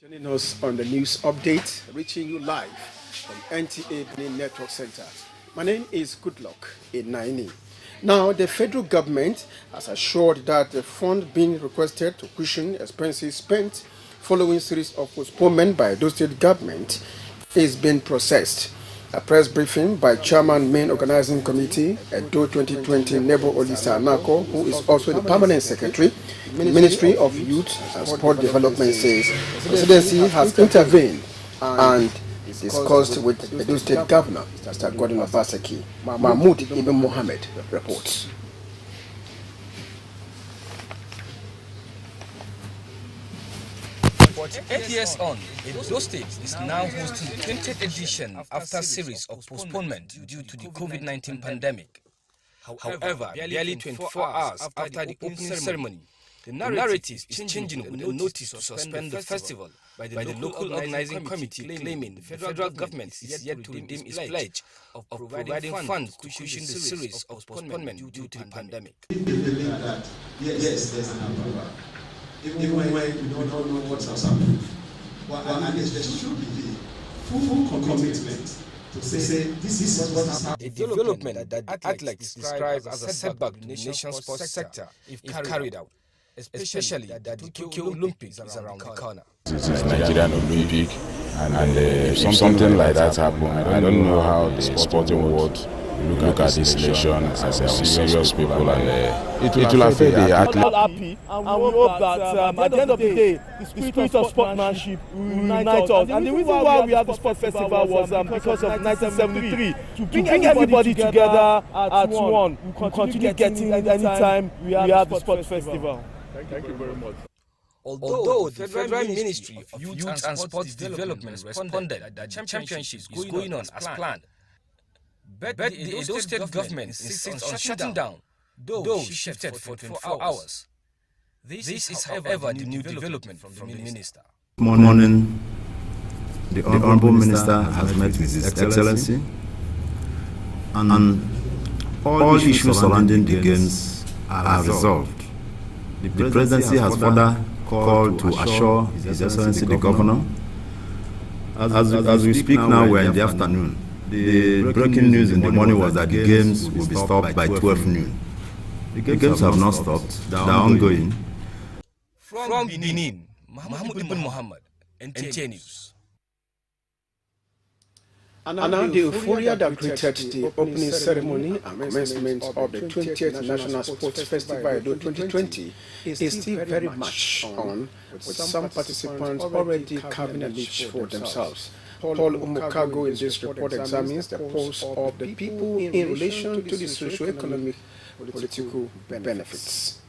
Joining us on the news update, reaching you live from NTA Benin Network Center. My name is Goodluck Inaini. Now, the federal government has assured that the fund being requested to cushion expenses spent following series of postponement by the state government is being processed. A press briefing by Chairman Main Organizing Committee, Edo 2020 Nebo Olisa Anako, who is also the Permanent Secretary, Ministry of Youth and Sport Development, says the presidency has intervened and discussed with Edo State Governor, Mr. Godwin Obaseki. Mahmoud Ibn Mohammed reports. But 8 years on, Edo State is now hosting the 20th edition after a series of postponement due to the COVID-19 pandemic. However, barely 24 hours after the opening ceremony, the narrative is changing with a notice to suspend the festival by the local organizing committee claiming the federal government is yet to redeem its pledge of providing funds to cushion the series of postponement due to the pandemic. Yes, there's an approval. Even when we don't know what's happening. Well, at least there should be full commitment to say this is what's happening. A development that the athletes describe as a setback to the nation's sports sector if carried out, especially that the Tokyo Olympics is around the corner. This is Nigerian Olympic, and if something like that happens, I don't know how the sporting world look at this election as a serious people, and it will affect the athletes. We are all happy, and we hope that at the end of the day, the spirit of sportsmanship will unite us. And the reason why we have the sport festival was because of 1973, to bring everybody together at one. We continue getting anytime we have the sport festival. Thank you very much. Although the Federal Ministry of Youth and Sports Development responded that the championship is going on as planned, but the Edo State government insists on shutting down, though shifted for 24 hours. This is, however, the new development from the minister. Good morning. The Honorable Minister has met with His Excellency, and all issues surrounding the games are resolved. The Presidency has further called to assure His Excellency the Governor. As we speak now, we are in the afternoon. The breaking news in the morning was that the games will be stopped by 12 noon. The games have not stopped, they are ongoing. From Benin, Mahmoud Ibn Mohammed, NTA News. And now the euphoria that greeted the opening ceremony and commencement of the 20th National Sports Festival Edo 2020 is still very much on, with some participants already carving a niche for themselves. Paul Umukago in this report examines the pulse of the people in relation to the socio-economic political benefits.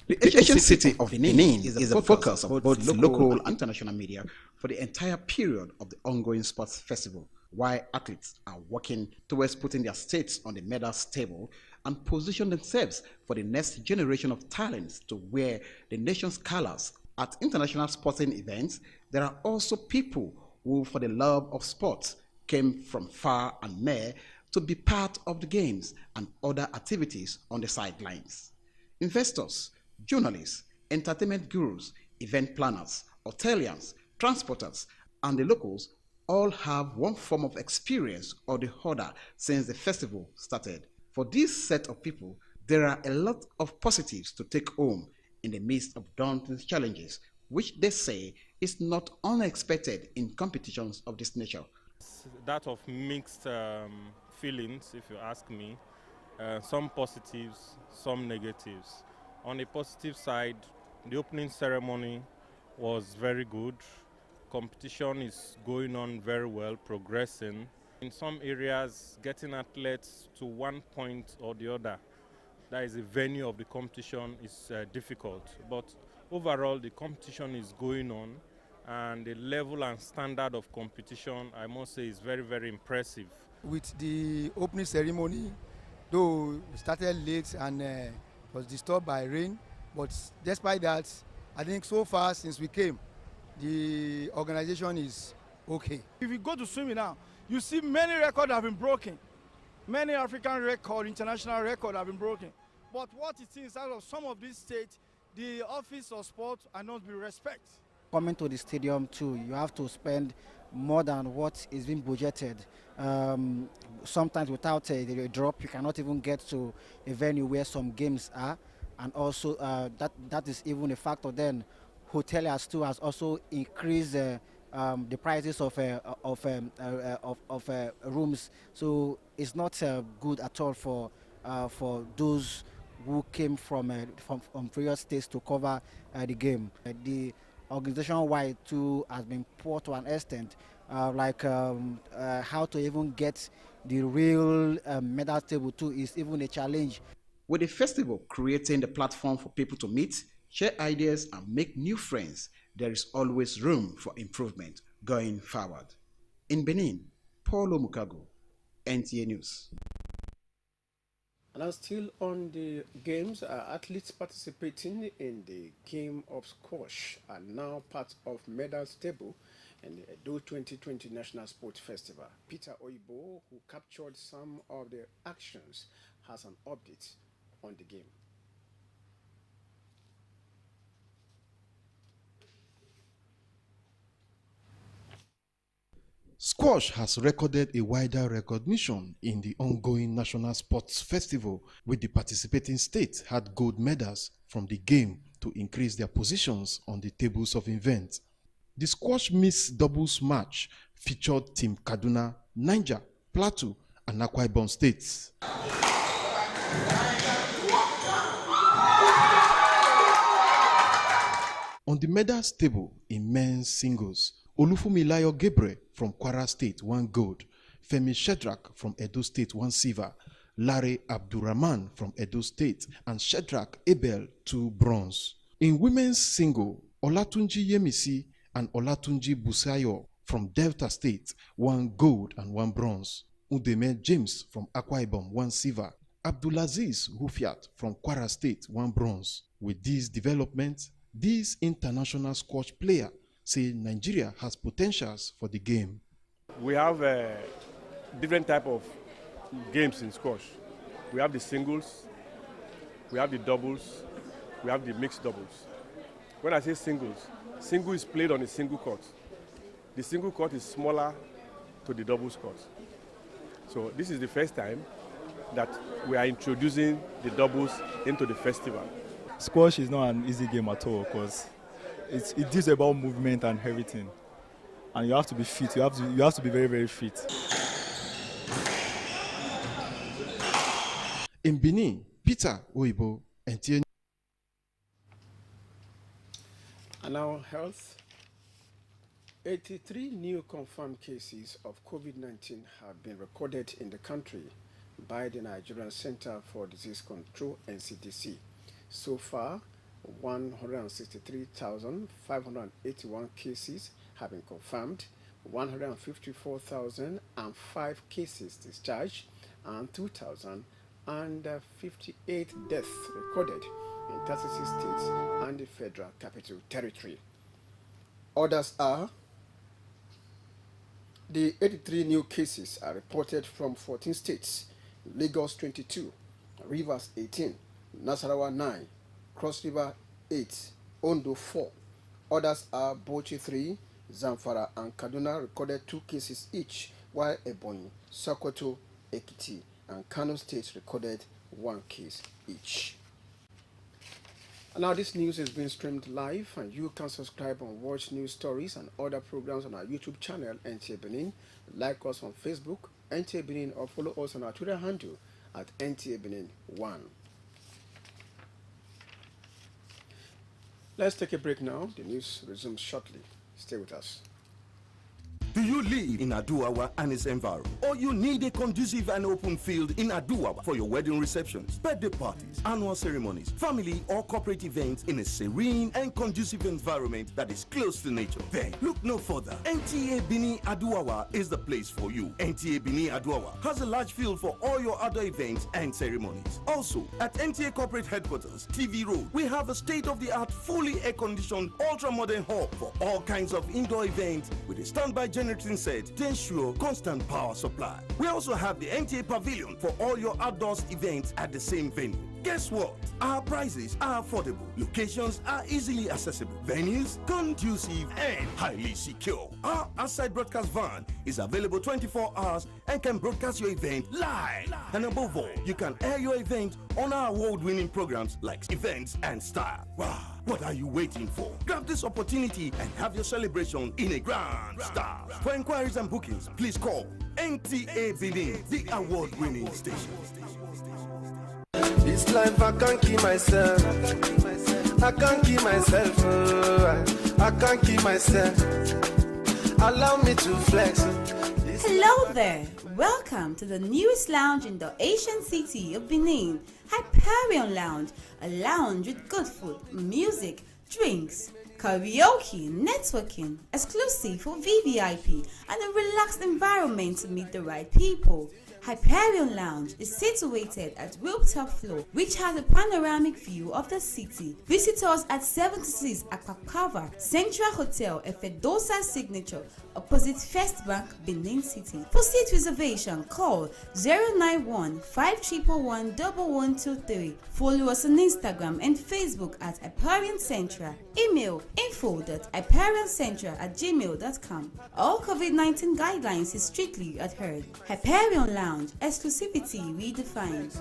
The ancient city of Benin is the focus of both local and international media for the entire period of the ongoing sports festival, while athletes are working towards putting their states on the medal table and position themselves for the next generation of talents to wear the nation's colors. At international sporting events, there are also people who, for the love of sports, came from far and near to be part of the games and other activities on the sidelines. Investors, journalists, entertainment gurus, event planners, hoteliers, transporters, and the locals all have one form of experience or the other since the festival started. For this set of people, there are a lot of positives to take home in the midst of daunting challenges, which they say is not unexpected in competitions of this nature. That of mixed feelings, if you ask me. Some positives, some negatives. On the positive side, the opening ceremony was very good. Competition is going on very well, progressing. In some areas, getting athletes to one point or the other, that is the venue of the competition, is difficult. But overall, the competition is going on, and the level and standard of competition, I must say, is very, very impressive. With the opening ceremony, though we started late and was disturbed by rain, but despite that, I think so far since we came, the organization is okay. If you go to swimming now, you see many records have been broken. Many African records, international records have been broken. But what it is out of some of these states, the office of sport are not being respected. coming to the stadium too, you have to spend more than what is being budgeted. Sometimes without a drop, you cannot even get to a venue where some games are, and also that is even a factor. Then hoteliers too has also increased the prices of rooms, so it's not good at all for those who came from previous states to cover the game. The organization-wide too has been poor to an extent, how to even get the real medal table too is even a challenge. With the festival creating the platform for people to meet, share ideas, and make new friends, there is always room for improvement going forward. In Benin, Paulo Mukago, NTA News. And still on the games, athletes participating in the game of squash are now part of medals table in the Edo 2020 National Sports Festival. Peter Oibo, who captured some of the actions, has an update on the game. Squash has recorded a wider recognition in the ongoing National Sports Festival, with the participating states had gold medals from the game to increase their positions on the tables of events. The squash mixed doubles match featured Team Kaduna, Niger, Plateau, and Akwa Ibom states. On the medals table in men's singles, Olufumilayo Gebre from Kwara State won gold, Femi Shedrack from Edo State won silver, Larry Abdurrahman from Edo State and Shedrack Abel 2 bronze. In women's single, Olatunji Yemisi and Olatunji Busayo from Delta State won gold and 1 bronze. Udeme James from Akwa Ibom won silver. Abdulaziz Hufiat from Kwara State won bronze. With these developments, this international squash player say Nigeria has potentials for the game. We have different type of games in squash. We have the singles, we have the doubles, we have the mixed doubles. When I say singles, single is played on a single court. The single court is smaller to the doubles court. So this is the first time that we are introducing the doubles into the festival. Squash is not an easy game at all because it is about movement and everything, and you have to be fit. You have to be very, very fit. In Benin, Peter Oibo, NTA. And now health. 83 new confirmed cases of COVID-19 have been recorded in the country by the Nigerian Center for Disease Control, NCDC. So far, 163,581 cases have been confirmed, 154,005 cases discharged, and 2,058 deaths recorded in 36 states and the Federal Capital Territory. Others are: the 83 new cases are reported from 14 states: Lagos 22, Rivers 18, Nasarawa 9, Cross River 8, Ondo 4. Others are Bauchi 3, Zamfara and Kaduna recorded 2 cases each, while Ebonyi, Sokoto, Ekiti and Kano states recorded 1 case each. And now this news is being streamed live, and you can subscribe and watch news stories and other programs on our YouTube channel, NTA Benin. Like us on Facebook, NTA Benin, or follow us on our Twitter handle at NTA Benin 1. Let's take a break now. The news resumes shortly. Stay with us. Do you live in Aduawa and its environment? Or you need a conducive and open field in Aduawa for your wedding receptions, birthday parties, annual ceremonies, family or corporate events in a serene and conducive environment that is close to nature? Then look no further. NTA Benin Aduawa is the place for you. NTA Benin Aduawa has a large field for all your other events and ceremonies. Also, at NTA Corporate Headquarters, TV Road, we have a state-of-the-art, fully air-conditioned, ultra-modern hall for all kinds of indoor events with a standby generating set to ensure constant power supply. We also have the NTA Pavilion for all your outdoors events at the same venue. Guess what? Our prices are affordable. Locations are easily accessible. venues, conducive and highly secure. Our outside broadcast van is available 24 hours and can broadcast your event live. And above all, you can air your event on our award-winning programs like Events and Style. Wow, what are you waiting for? Grab this opportunity and have your celebration in a grand style. For inquiries and bookings, please call NTA Benin, the award-winning station. This life I can't keep myself. I can't keep myself. I can't keep myself. Allow me to flex. Hello there. Welcome to the newest lounge in the Asian city of Benin, Hyperion Lounge, a lounge with good food, music, drinks, karaoke, networking, exclusive for VVIP, and a relaxed environment to meet the right people. Hyperion Lounge is situated at Wiltop Floor, which has a panoramic view of the city. Visit us at 76 Akpakava Central Hotel, Efedosa Signature, opposite First Bank, Benin City. For seat reservation, call 091-5111-1123. Follow us on Instagram and Facebook at Hyperion Central. Email info.hyperioncentral@gmail.com. All COVID-19 guidelines is strictly adhered. Hyperion Lounge, exclusivity redefined.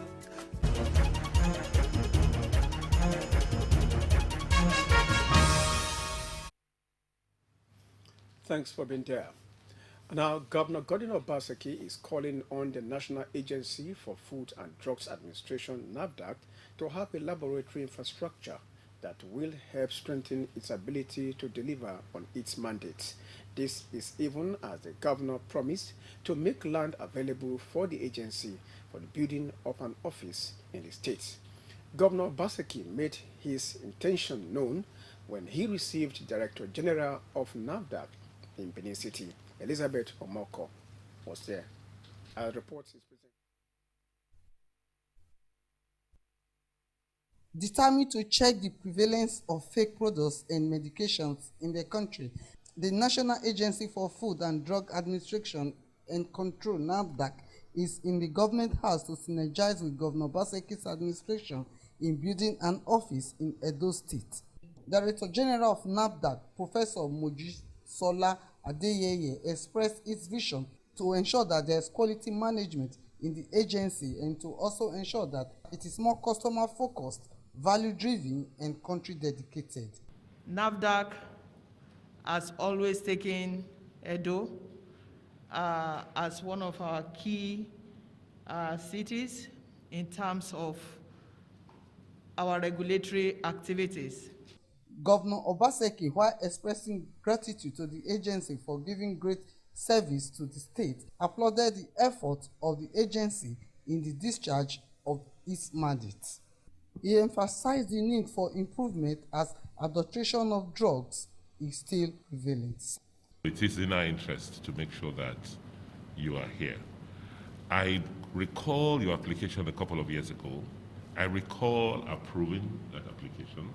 Thanks for being there. Now, Governor Godwin Obaseki is calling on the National Agency for Food and Drugs Administration, NAFDAC, to have a laboratory infrastructure that will help strengthen its ability to deliver on its mandate. This is even as the governor promised to make land available for the agency for the building of an office in the state. Governor Obaseki made his intention known when he received Director General of NAFDAC in Benin City. Elizabeth Omoko was there. Our report is presented. Determined to check the prevalence of fake products and medications in the country, the National Agency for Food and Drug Administration and Control, NAFDAC, is in the government house to synergize with Governor Obaseki's administration in building an office in Edo State. Director General of NAFDAC, Professor Mojisola Adeyeye, expressed its vision to ensure that there is quality management in the agency and to also ensure that it is more customer-focused, value-driven, and country-dedicated. NAFDAC has always taken Edo as one of our key cities in terms of our regulatory activities. Governor Obaseki, while expressing gratitude to the agency for giving great service to the state, applauded the effort of the agency in the discharge of its mandate. He emphasized the need for improvement as adulteration of drugs is still prevalent. It is in our interest to make sure that you are here. I recall your application a couple of years ago. I recall approving that application.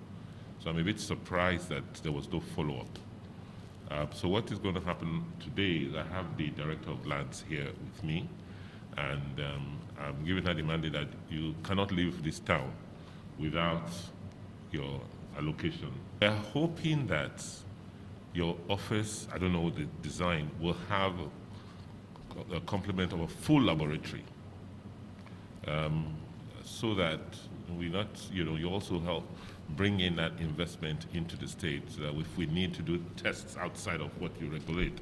So I'm a bit surprised that there was no follow-up. So what is going to happen today is I have the Director of Lands here with me, and I'm giving her the mandate that you cannot leave this town without your allocation. We're hoping that your office, I don't know the design, will have a complement of a full laboratory, so that we not, you also help bring in that investment into the state, so that if we need to do tests outside of what you regulate,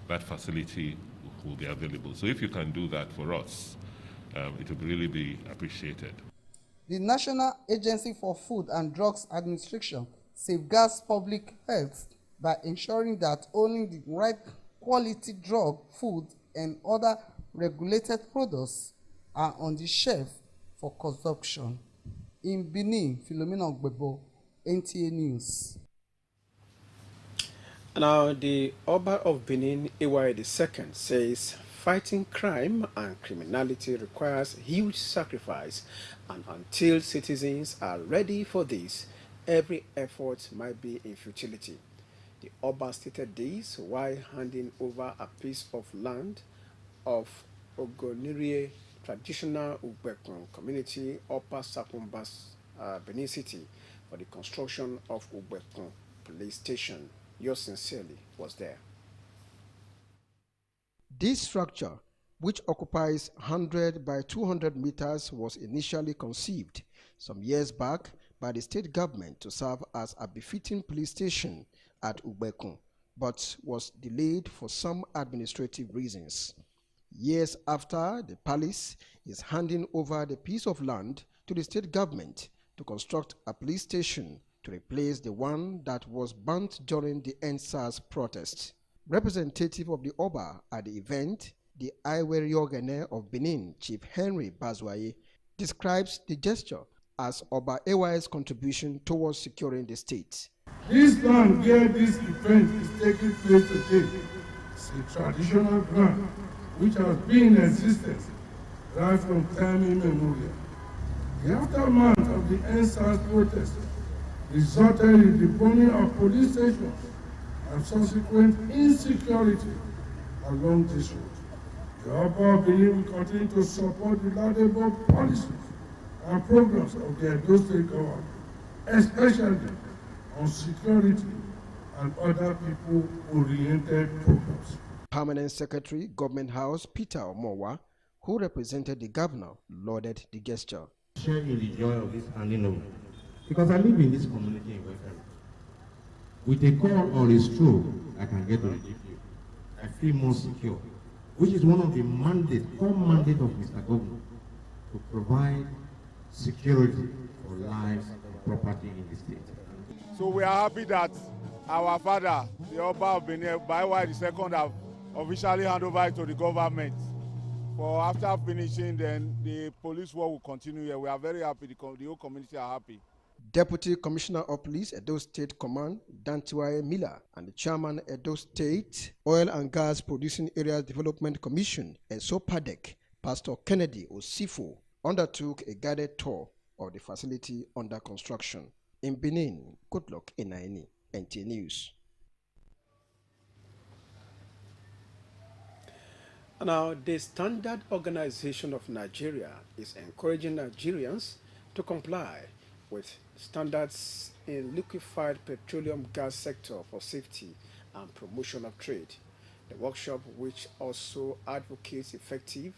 that facility will be available. So if you can do that for us, it would really be appreciated. The National Agency for Food and Drugs Administration safeguards public health by ensuring that only the right quality drug, food, and other regulated products are on the shelf for consumption. In Benin, Philomena Ogbebo, NTA News. Now, the Oba of Benin, Iwaye II, says fighting crime and criminality requires huge sacrifice, and until citizens are ready for this, every effort might be in futility. The Oba stated this while handing over a piece of land of Ogonirie traditional Ugbekun community, Upper Sakumbas, Benin City, for the construction of Ugbekun police station. Yours sincerely was there. This structure, which occupies 100 by 200 meters, was initially conceived some years back by the state government to serve as a befitting police station at Ubekun, but was delayed for some administrative reasons. Years after, the palace is handing over the piece of land to the state government to construct a police station to replace the one that was burnt during the EndSARS protest. Representative of the Oba at the event, the Iweriogene of Benin, Chief Henry Bazwaye, describes the gesture as Oba AY's contribution towards securing the state. This land where this event is taking place today is a traditional ground which has been in existence right from time immemorial. The aftermath of the EndSARS protest resulted in the burning of police stations and subsequent insecurity along this road. The Oba of Benin will continue to support the laudable policies and programs of the Edo State government, especially on security and other people-oriented programs. Permanent Secretary, Government House, Peter Omowa, who represented the governor, lauded the gesture. Share in the joy of this handing over, because I live in this community in West Africa. With a call or a stroke, I can get to the GPO. I feel more secure, which is one of the core mandate of Mr. Governor, to provide security for lives and property in the state. So we are happy that our father, the Oba of Benin, Baiwa II, have officially handed over to the government. For after finishing, then the police work will continue here. We are very happy. The whole community are happy. Deputy Commissioner of Police, Edo State Command, Dantiwaye Miller, and the Chairman, Edo State Oil and Gas Producing Areas Development Commission, ESOPADEC, Pastor Kennedy Osifo, undertook a guided tour of the facility under construction. In Benin, Goodluck Inaini, NT News. Now, the Standard Organization of Nigeria is encouraging Nigerians to comply with standards in liquefied petroleum gas sector for safety and promotion of trade. The workshop, which also advocates effective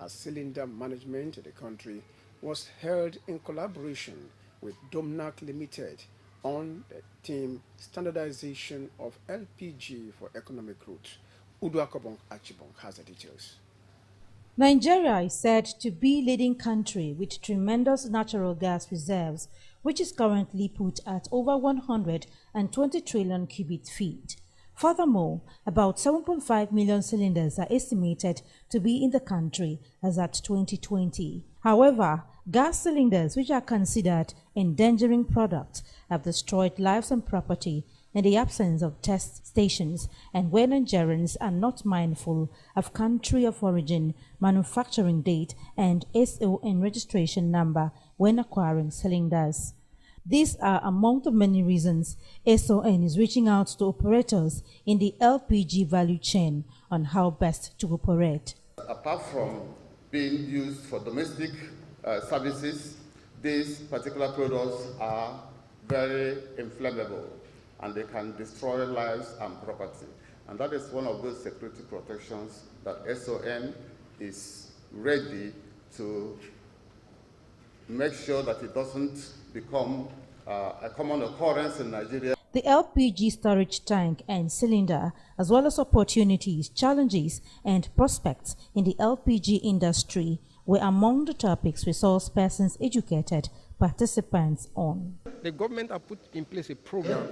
cylinder management in the country, was held in collaboration with Domnac Limited on the theme Standardization of LPG for Economic Growth. Uduakobong Achibong has the details. Nigeria is said to be leading country with tremendous natural gas reserves, which is currently put at over 120 trillion cubic feet. Furthermore, about 7.5 million cylinders are estimated to be in the country as at 2020. However, gas cylinders, which are considered endangering products, have destroyed lives and property in the absence of test stations and where Nigerians are not mindful of country of origin, manufacturing date, and SON registration number when acquiring cylinders. These are among the many reasons SON is reaching out to operators in the LPG value chain on how best to operate. Apart from being used for domestic services, these particular products are very inflammable and they can destroy lives and property. And that is one of those security protections that SON is ready to make sure that it doesn't become a common occurrence in Nigeria. The LPG storage tank and cylinder, as well as opportunities, challenges, and prospects in the LPG industry, were among the topics resource persons educated participants on. The government has put in place a program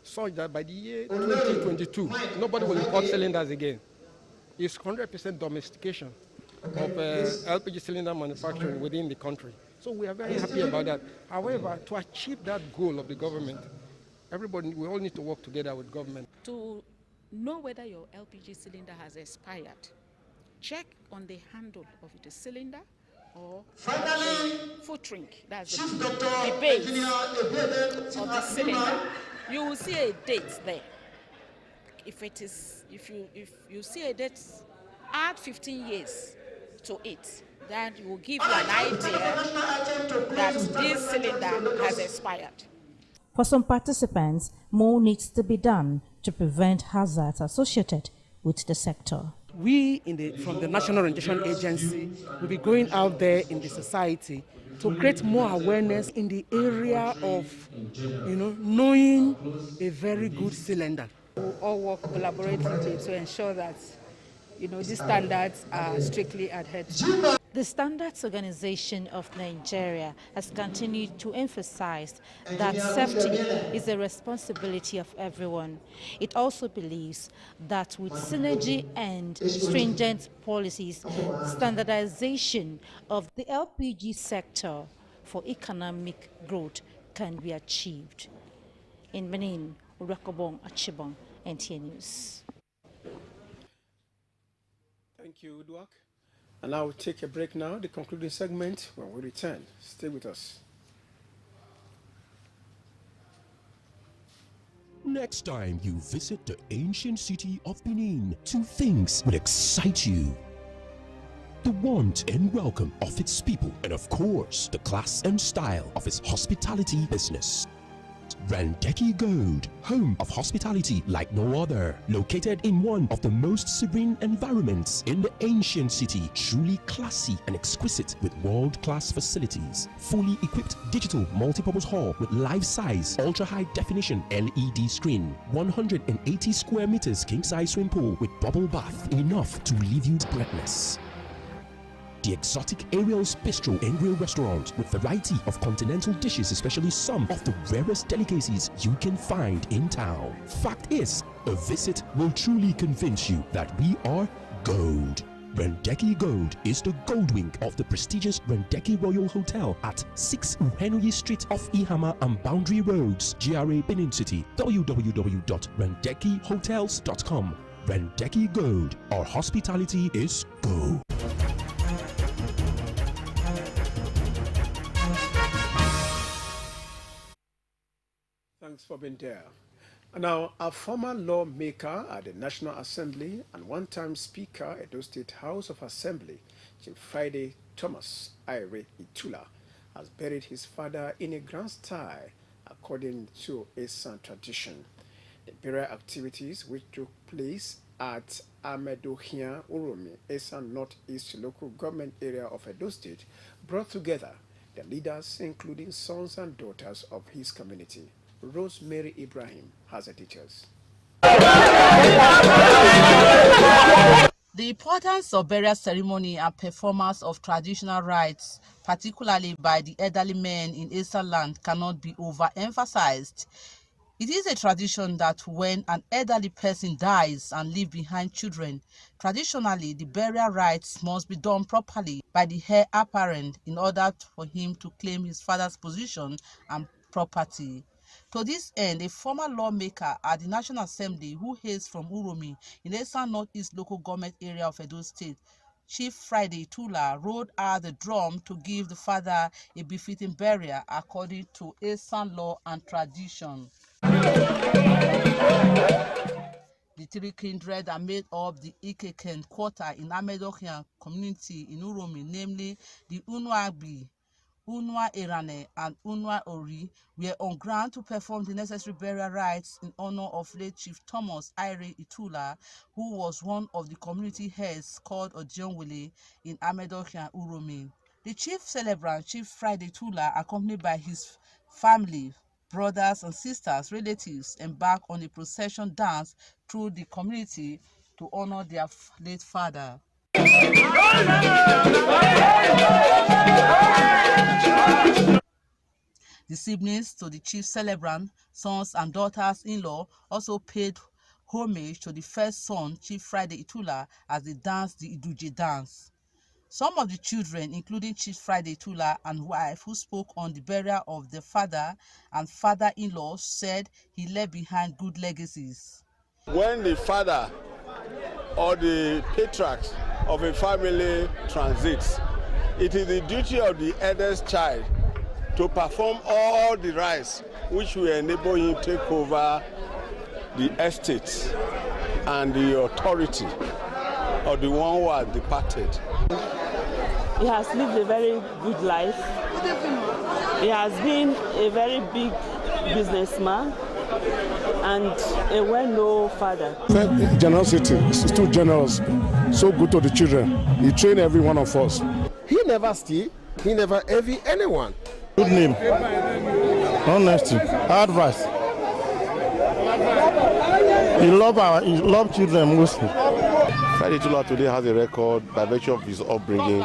such that by the year 2022, nobody will import cylinders again. It's 100% domestication of LPG cylinder manufacturing within the country. So we are very happy about that. However, to achieve that goal of the government, we all need to work together with government. To know whether your LPG cylinder has expired, check on the handle of the cylinder or the foot drink, that's the base of the cylinder. You will see a date there. If you see a date, add 15 years to it. That will give you an idea that this cylinder has expired. For some participants, more needs to be done to prevent hazards associated with the sector. We from the National Orientation Agency will be going out there in the society to create more awareness in the area of, knowing a very good cylinder. We all work collaboratively to ensure that, these standards are strictly adhered to. The Standards Organization of Nigeria has continued to emphasize that safety is a responsibility of everyone. It also believes that with synergy and stringent policies, standardization of the LPG sector for economic growth can be achieved. In Benin, Urakobong Achibong, NTA News. Thank you, Uduak. And I will take a break now, the concluding segment. When we return, stay with us. Next time you visit the ancient city of Benin, 2 things will excite you: the warmth and welcome of its people, and of course, the class and style of its hospitality business. Randeki Gold, home of hospitality like no other, located in one of the most serene environments in the ancient city, truly classy and exquisite with world-class facilities. Fully equipped digital multipurpose hall with life-size, ultra-high definition LED screen, 180 square meters king-size swimming pool with bubble bath, enough to leave you breathless. The exotic Ariel's Bistro and Grill restaurant with variety of continental dishes, especially some of the rarest delicacies you can find in town. Fact is, a visit will truly convince you that we are gold. Randeki Gold is the gold wing of the prestigious Randeki Royal Hotel at 6 Uhenui Street off Ihama and Boundary Roads, GRA Benin City. www.randekihotels.com. Randeki Gold, our hospitality is gold. Thanks for being there. Now, a former lawmaker at the National Assembly and one-time Speaker at Edo State House of Assembly, Chief Friday Thomas Ire Itula, has buried his father in a grand style according to Esan tradition. The burial activities, which took place at Amedohia Uromi, Esan Northeast local government area of Edo State, brought together the leaders, including sons and daughters of his community. Rosemary Ibrahim has the details. The importance of burial ceremony and performance of traditional rites, particularly by the elderly men in Eastern land, cannot be overemphasized. It is a tradition that when an elderly person dies and leaves behind children, traditionally the burial rites must be done properly by the heir apparent in order for him to claim his father's position and property. To this end, a former lawmaker at the National Assembly who hails from Uromi in the Eastern Northeast local government area of Edo State, Chief Friday Tula, rode out the drum to give the father a befitting burial according to Eastern law and tradition. The 3 kindred are made up the Ikeken quarter in Amedokian community in Uromi, namely the Unwagbi, Unwa Erane and Unwa Ori, were on ground to perform the necessary burial rites in honor of late Chief Thomas Ire Itula, who was one of the community heads called Ojonwele in Amedokian Uromi. The chief celebrant, Chief Friday Tula, accompanied by his family, brothers and sisters, relatives, embarked on a procession dance through the community to honor their late father. The siblings to the chief celebrant, sons and daughters-in-law, also paid homage to the first son, Chief Friday Itula, as they danced the Iduje dance. Some of the children, including Chief Friday Itula and wife, who spoke on the burial of their father and father-in-law, said he left behind good legacies. When the father or the patriarch of a family transits, it is the duty of the eldest child to perform all the rites which will enable him to take over the estate and the authority of the one who has departed. He has lived a very good life. He has been a very big businessman and a well-known father. Generosity is too generous, so good to the children. He trained every one of us. He never steal, he never envy anyone. Good name, honesty, advice. He love children mostly. Friday Tula today has a record by virtue of his upbringing.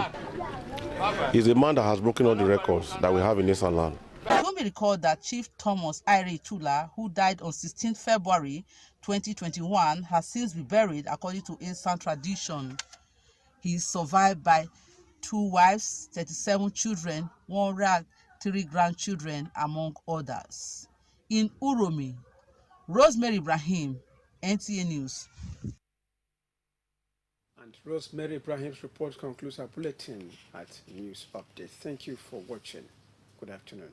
He's a man that has broken all the records that we have in Eastern land. It will be recalled that Chief Thomas Ire Tula, who died on 16 February 2021, has since been buried according to Eastern tradition. He is survived by 2 wives, 37 children, 103 grandchildren, among others. In Uromi, Rosemary Ibrahim, NTA News. And Rosemary Ibrahim's report concludes our bulletin at News Update. Thank you for watching. Good afternoon.